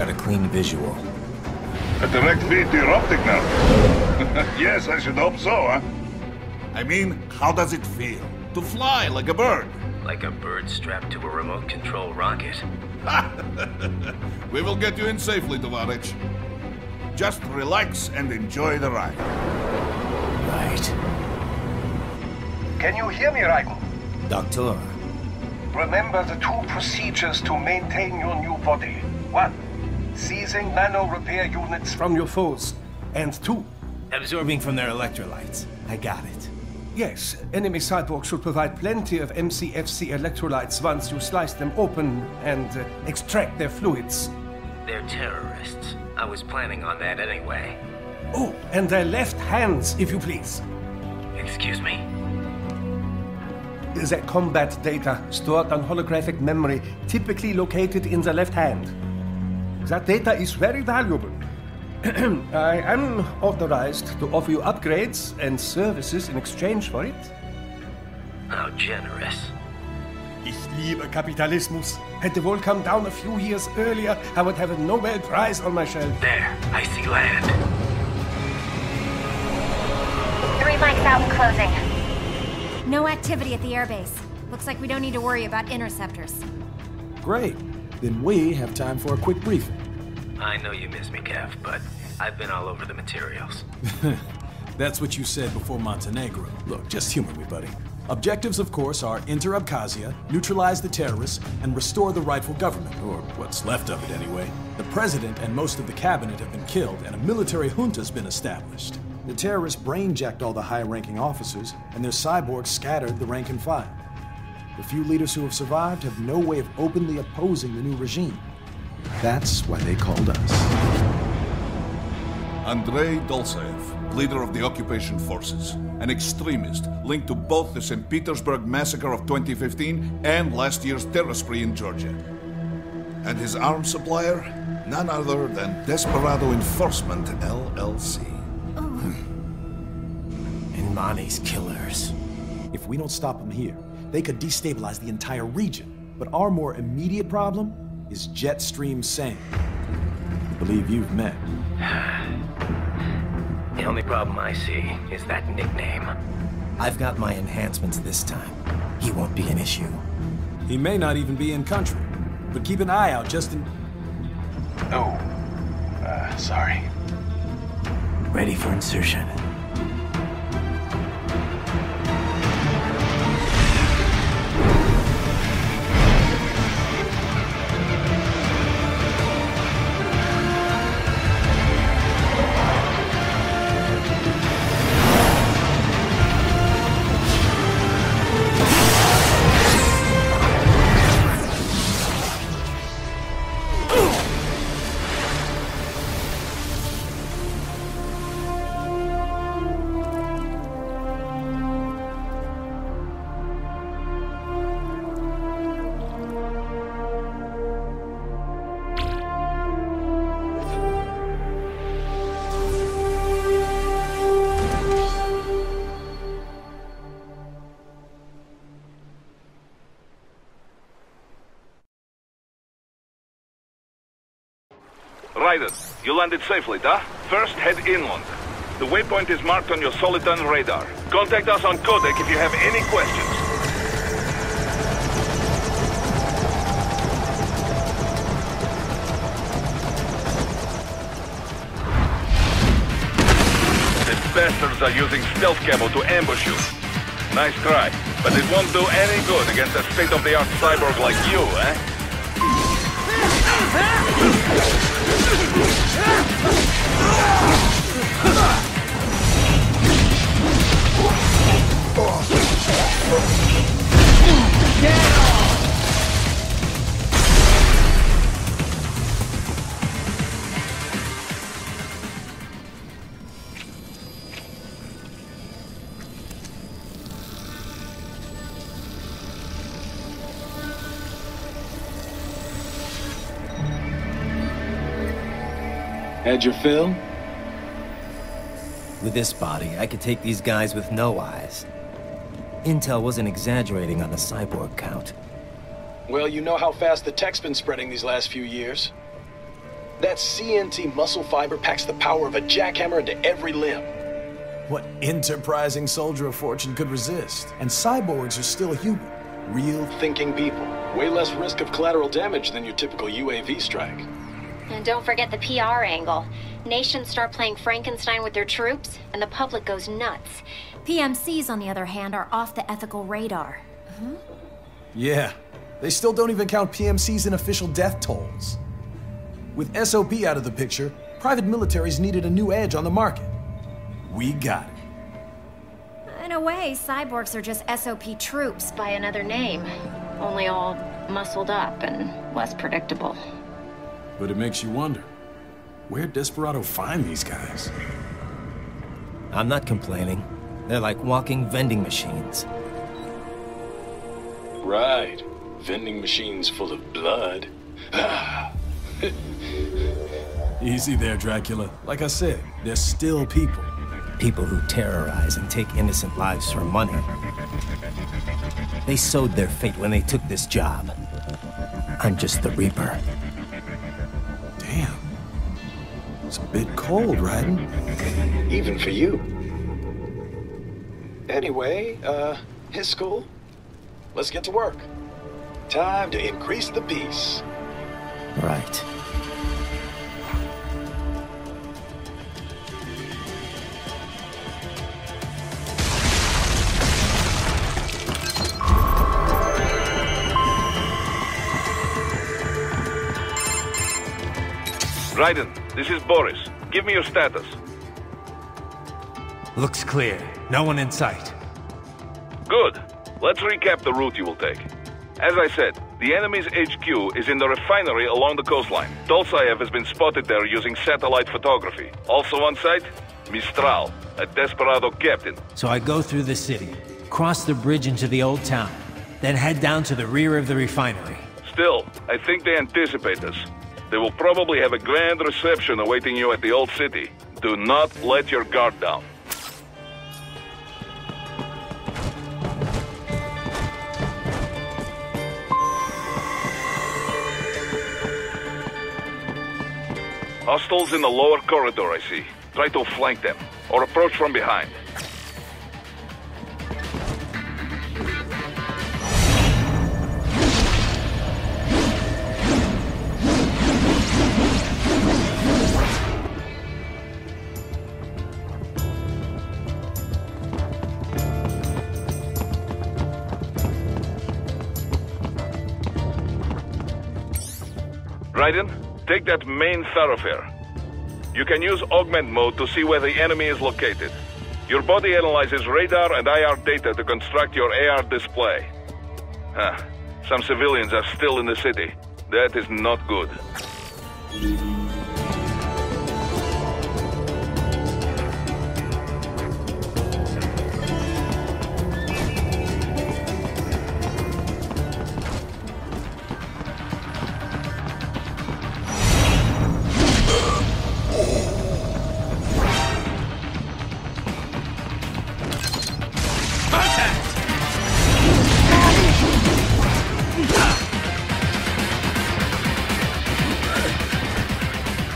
Got a clean visual. A direct feed to your optic now. Yes, I should hope so, huh? I mean, how does it feel? To fly like a bird? Like a bird strapped to a remote control rocket. We will get you in safely, Tovarich. Just relax and enjoy the ride. Right. Can you hear me, Raiden? Doctor. Remember the two procedures to maintain your new body. 1. Seizing nano-repair units from your foes. And 2. Absorbing from their electrolytes. I got it. Yes, enemy cyborgs should provide plenty of MCFC electrolytes once you slice them open and extract their fluids. They're terrorists. I was planning on that anyway. Oh, and their left hands, if you please. Excuse me? The combat data stored on holographic memory, typically located in the left hand. That data is very valuable. I am authorized to offer you upgrades and services in exchange for it. How generous. Ich liebe Kapitalismus. Had the wall come down a few years earlier, I would have a Nobel Prize on my shelf. There, I see land. 3 mics out and closing. No activity at the airbase. Looks like we don't need to worry about interceptors. Great. Then we have time for a quick briefing. I know you miss me, Kev, but I've been all over the materials. That's what you said before Montenegro. Look, just humor me, buddy. Objectives, of course, are enter Abkhazia, neutralize the terrorists, and restore the rightful government, or what's left of it anyway. The president and most of the cabinet have been killed, and a military junta's been established. The terrorists brainjacked all the high-ranking officers, and their cyborgs scattered the rank and file. The few leaders who have survived have no way of openly opposing the new regime. That's why they called us. Andrei Dolzaev, leader of the occupation forces, an extremist linked to both the St. Petersburg massacre of 2015 and last year's terror spree in Georgia. And his arms supplier? None other than Desperado Enforcement, LLC. And Mani's killers. If we don't stop them here, they could destabilize the entire region. But our more immediate problem is Jetstream Sane. I believe you've met. The only problem I see is that nickname. I've got my enhancements this time. He won't be an issue. He may not even be in country. But keep an eye out just in... Oh, sorry. Ready for insertion. Raiden, you landed safely, da? First, head inland. The waypoint is marked on your Soliton radar. Contact us on Codec if you have any questions. The bastards are using stealth camo to ambush you. Nice try, but it won't do any good against a state-of-the-art cyborg like you, eh? Had your fill? With this body, I could take these guys with no eyes. Intel wasn't exaggerating on the cyborg count. Well, you know how fast the tech's been spreading these last few years. That CNT muscle fiber packs the power of a jackhammer into every limb. What enterprising soldier of fortune could resist? And cyborgs are still human. Real Thinking people. Way less risk of collateral damage than your typical UAV strike. And don't forget the PR angle. Nations start playing Frankenstein with their troops, and the public goes nuts. PMCs, on the other hand, are off the ethical radar. Yeah, they still don't even count PMCs in official death tolls. With SOP out of the picture, private militaries needed a new edge on the market. We got it. In a way, cyborgs are just SOP troops by another name. Only all muscled up and less predictable. But it makes you wonder, where'd Desperado find these guys? I'm not complaining. They're like walking vending machines. Right. Vending machines full of blood. Easy there, Dracula. Like I said, they're still people. People who terrorize and take innocent lives for money. They sowed their fate when they took this job. I'm just the Reaper. Damn. It's a bit cold, Raiden. Even for you. Anyway, his school? Let's get to work. Time to increase the peace. Right. Raiden, this is Boris. Give me your status. Looks clear. No one in sight. Good. Let's recap the route you will take. As I said, the enemy's HQ is in the refinery along the coastline. Dolzaev has been spotted there using satellite photography. Also on site, Mistral, a Desperado captain. So I go through the city, cross the bridge into the old town, then head down to the rear of the refinery. Still, I think they anticipate us. They will probably have a grand reception awaiting you at the old city. Do not let your guard down. Hostiles in the lower corridor, I see. Try to flank them, or approach from behind. Raiden, take that main thoroughfare. You can use augment mode to see where the enemy is located. Your body analyzes radar and IR data to construct your AR display. Some civilians are still in the city. That is not good.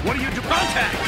What are you doing? Contact!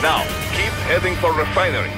Now, keep heading for refinery.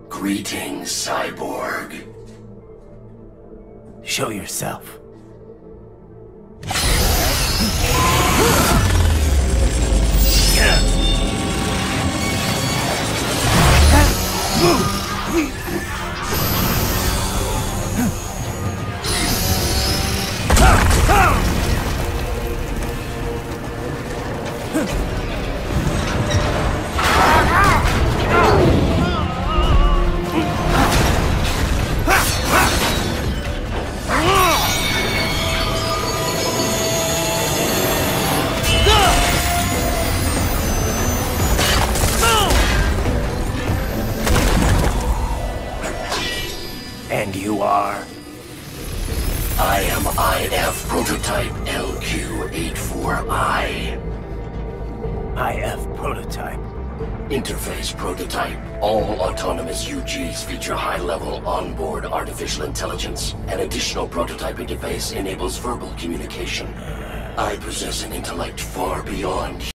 Greetings, cyborg. Show yourself. And you are? I am IF Prototype LQ84I. IF Prototype. Interface Prototype. All autonomous UGs feature high-level onboard artificial intelligence. An additional prototype interface enables verbal communication. I possess an intellect far beyond